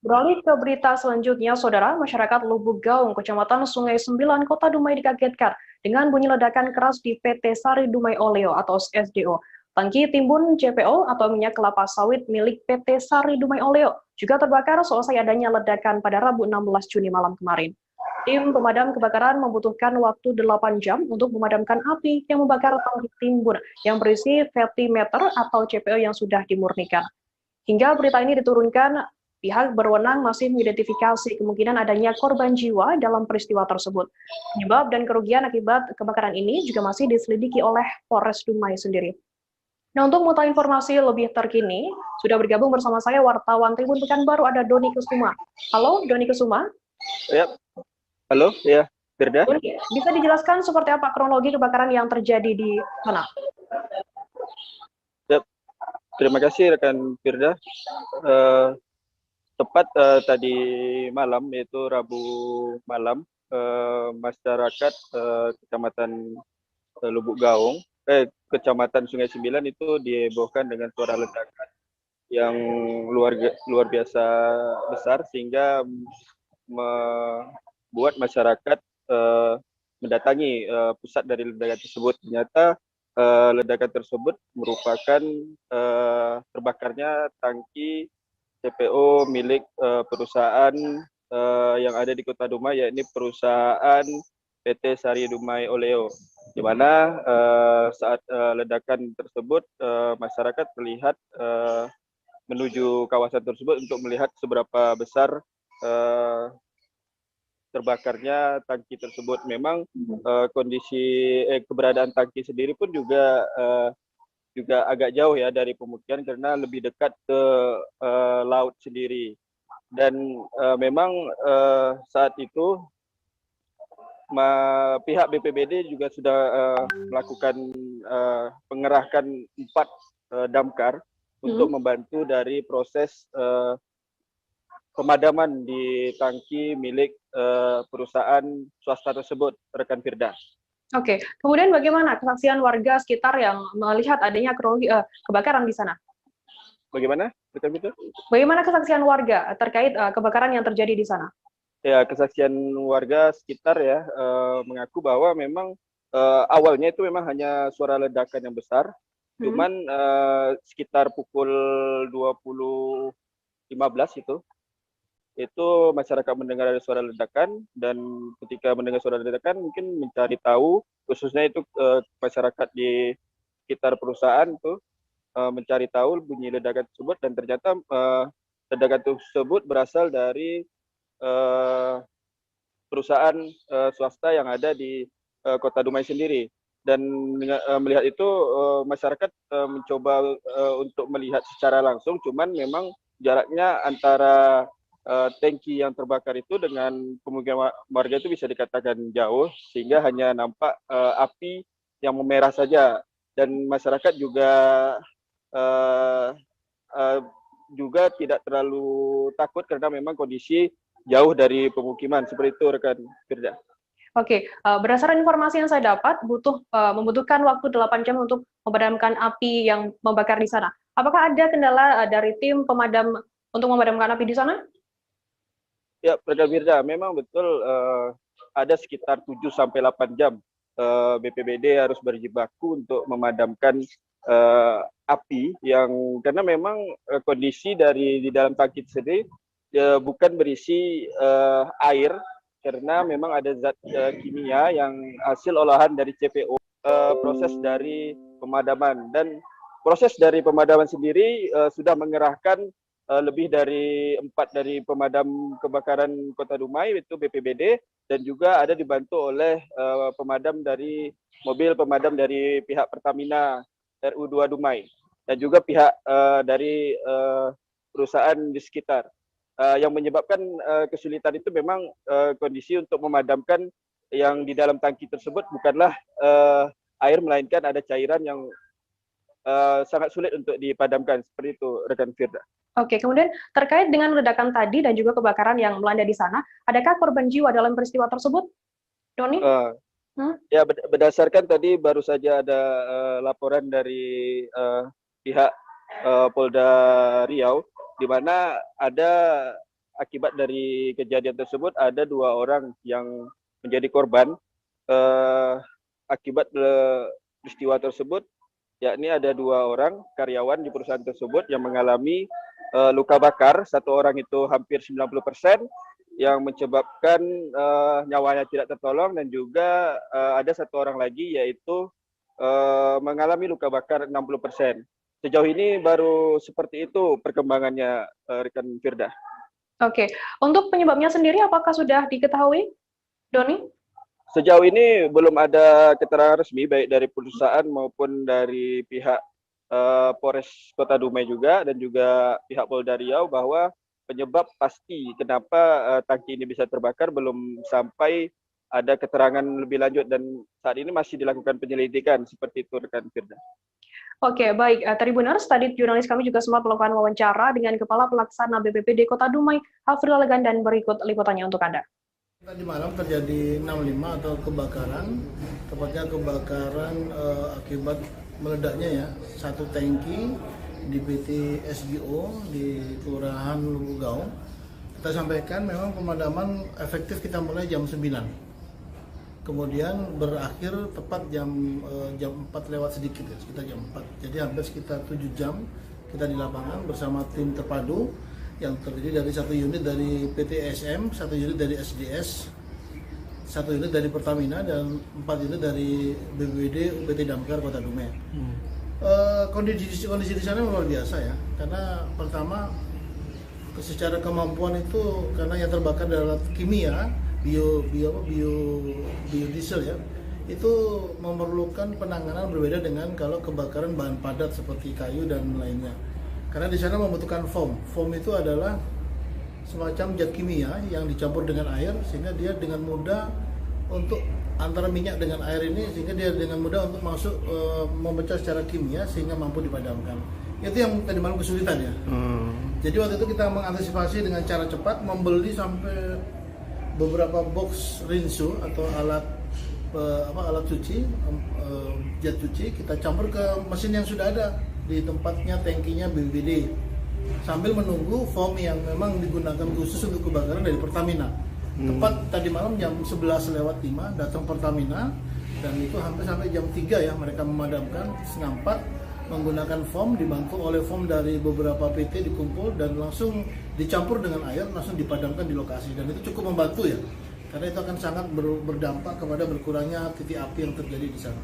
Beralih ke berita selanjutnya, Saudara, masyarakat Lubuk Gaung, Kecamatan Sungai Sembilan, Kota Dumai dikagetkan dengan bunyi ledakan keras di PT Sari Dumai Oleo atau SDO. Tangki timbun CPO atau minyak kelapa sawit milik PT Sari Dumai Oleo juga terbakar selesai adanya ledakan pada Rabu 16 Juni malam kemarin. Tim pemadam kebakaran membutuhkan waktu 8 jam untuk memadamkan api yang membakar tangki timbun yang berisi petimeter atau CPO yang sudah dimurnikan. Hingga berita ini diturunkan, pihak berwenang masih mengidentifikasi kemungkinan adanya korban jiwa dalam peristiwa tersebut. Penyebab dan kerugian akibat kebakaran ini juga masih diselidiki oleh Polres Dumai sendiri. Nah, untuk mengetahui informasi lebih terkini, sudah bergabung bersama saya wartawan Tribun Pekanbaru ada Doni Kusuma. Halo, Doni Kusuma. Ya, halo, ya, Firda. Doni, bisa dijelaskan seperti apa kronologi kebakaran yang terjadi di sana? Ya, terima kasih rekan Firda. Tepat tadi malam, yaitu Rabu malam, masyarakat Kecamatan Lubuk Gaung, Kecamatan Sungai Sembilan itu dihebohkan dengan suara ledakan yang luar biasa besar sehingga membuat masyarakat mendatangi pusat dari ledakan tersebut. Ternyata ledakan tersebut merupakan terbakarnya tangki CPO milik perusahaan yang ada di Kota Dumai, yakni perusahaan PT Sari Dumai Oleo, di mana saat ledakan tersebut masyarakat terlihat menuju kawasan tersebut untuk melihat seberapa besar terbakarnya tangki tersebut. Memang kondisi keberadaan tangki sendiri pun juga agak jauh ya dari pemukiman karena lebih dekat ke laut sendiri. Dan memang saat itu pihak BPBD juga sudah melakukan pengerahkan 4 damkar untuk membantu dari proses pemadaman di tangki milik perusahaan swasta tersebut, rekan Firda. Oke, kemudian bagaimana kesaksian warga sekitar yang melihat adanya kebakaran di sana? Bagaimana, rekan Firda? Bagaimana kesaksian warga terkait kebakaran yang terjadi di sana? Ya, kesaksian warga sekitar ya mengaku bahwa memang awalnya itu memang hanya suara ledakan yang besar, cuman sekitar pukul 20.15 itu masyarakat mendengar ada suara ledakan, dan ketika mendengar suara ledakan mungkin mencari tahu, khususnya itu masyarakat di sekitar perusahaan itu mencari tahu bunyi ledakan tersebut, dan ternyata ledakan tersebut berasal dari perusahaan swasta yang ada di Kota Dumai sendiri. Dan melihat itu masyarakat mencoba untuk melihat secara langsung, cuman memang jaraknya antara tangki yang terbakar itu dengan pemukiman warga itu bisa dikatakan jauh, sehingga hanya nampak api yang memerah saja. Dan masyarakat juga tidak terlalu takut karena memang kondisi jauh dari pemukiman. Seperti itu, rekan Firda. Oke, berdasarkan informasi yang saya dapat, membutuhkan waktu 8 jam untuk memadamkan api yang membakar di sana. Apakah ada kendala dari tim pemadam untuk memadamkan api di sana? Ya, rekan Firda, memang betul ada sekitar 7-8 jam BPBD harus berjibaku untuk memadamkan api yang karena memang kondisi di dalam tangki sendiri bukan berisi air, karena memang ada zat kimia yang hasil olahan dari CPO. Proses dari pemadaman, dan proses dari pemadaman sendiri sudah mengerahkan lebih dari 4 dari pemadam kebakaran Kota Dumai, itu BPBD, dan juga ada dibantu oleh pemadam dari mobil pemadam dari pihak Pertamina RU2 Dumai, dan juga pihak dari perusahaan di sekitar. Yang menyebabkan kesulitan itu memang kondisi untuk memadamkan yang di dalam tangki tersebut bukanlah air, melainkan ada cairan yang sangat sulit untuk dipadamkan. Seperti itu, rekan Firda. Oke, kemudian terkait dengan ledakan tadi dan juga kebakaran yang melanda di sana, adakah korban jiwa dalam peristiwa tersebut, Doni? Ya, berdasarkan tadi baru saja ada laporan dari pihak Polda Riau, di mana ada akibat dari kejadian tersebut ada 2 orang yang menjadi korban akibat peristiwa tersebut, yakni ada 2 orang karyawan di perusahaan tersebut yang mengalami luka bakar. 1 orang itu hampir 90% yang menyebabkan nyawanya tidak tertolong, dan juga ada 1 orang lagi yaitu mengalami luka bakar 60%. Sejauh ini baru seperti itu perkembangannya, rekan Firda. Oke, untuk penyebabnya sendiri apakah sudah diketahui, Doni? Sejauh ini belum ada keterangan resmi baik dari perusahaan maupun dari pihak Polres Kota Dumai juga, dan juga pihak Polda Riau, bahwa penyebab pasti kenapa tangki ini bisa terbakar belum sampai ada keterangan lebih lanjut, dan saat ini masih dilakukan penyelidikan. Seperti itu, rekan Firda. Oke, baik. Tribuners, tadi jurnalis kami juga sempat melakukan wawancara dengan Kepala Pelaksana BPBD Kota Dumai, Hafril Legan, dan berikut liputannya untuk Anda. Tadi malam terjadi 65 atau kebakaran, tepatnya kebakaran akibat meledaknya ya, 1 tangki di PT SGO di Kelurahan Lubuk Gaung. Kita sampaikan memang pemadaman efektif kita mulai jam 9. Kemudian berakhir tepat jam 4 lewat sedikit ya, sekitar jam 4. Jadi hampir sekitar 7 jam kita di lapangan bersama tim terpadu yang terdiri dari 1 unit dari PT SM, 1 unit dari SDS, 1 unit dari Pertamina, dan 4 unit dari BPBD UPT Damkar Kota Dumai. Kondisi di sana luar biasa ya, karena pertama secara kemampuan itu, karena yang terbakar adalah kimia, biodiesel ya, itu memerlukan penanganan berbeda dengan kalau kebakaran bahan padat seperti kayu dan lainnya. Karena di sana membutuhkan foam. Foam itu adalah semacam zat kimia yang dicampur dengan air, sehingga dia dengan mudah untuk antara minyak dengan air ini, sehingga dia dengan mudah untuk masuk memecah secara kimia sehingga mampu dipadamkan. Itu yang tadi malam kesulitan ya. Jadi waktu itu kita mengantisipasi dengan cara cepat, membeli sampai beberapa box rinso atau alat cuci, jet cuci, kita campur ke mesin yang sudah ada di tempatnya tangkinya BPBD, sambil menunggu foam yang memang digunakan khusus untuk kebakaran dari Pertamina. Tepat tadi malam jam 11:05 datang Pertamina, dan itu hampir sampai jam 3 ya mereka memadamkan, setengah 4 menggunakan foam, dibantu oleh foam dari beberapa PT dikumpul dan langsung dicampur dengan air, langsung dipadamkan di lokasi. Dan itu cukup membantu ya, karena itu akan sangat berdampak kepada berkurangnya titik api yang terjadi di sana.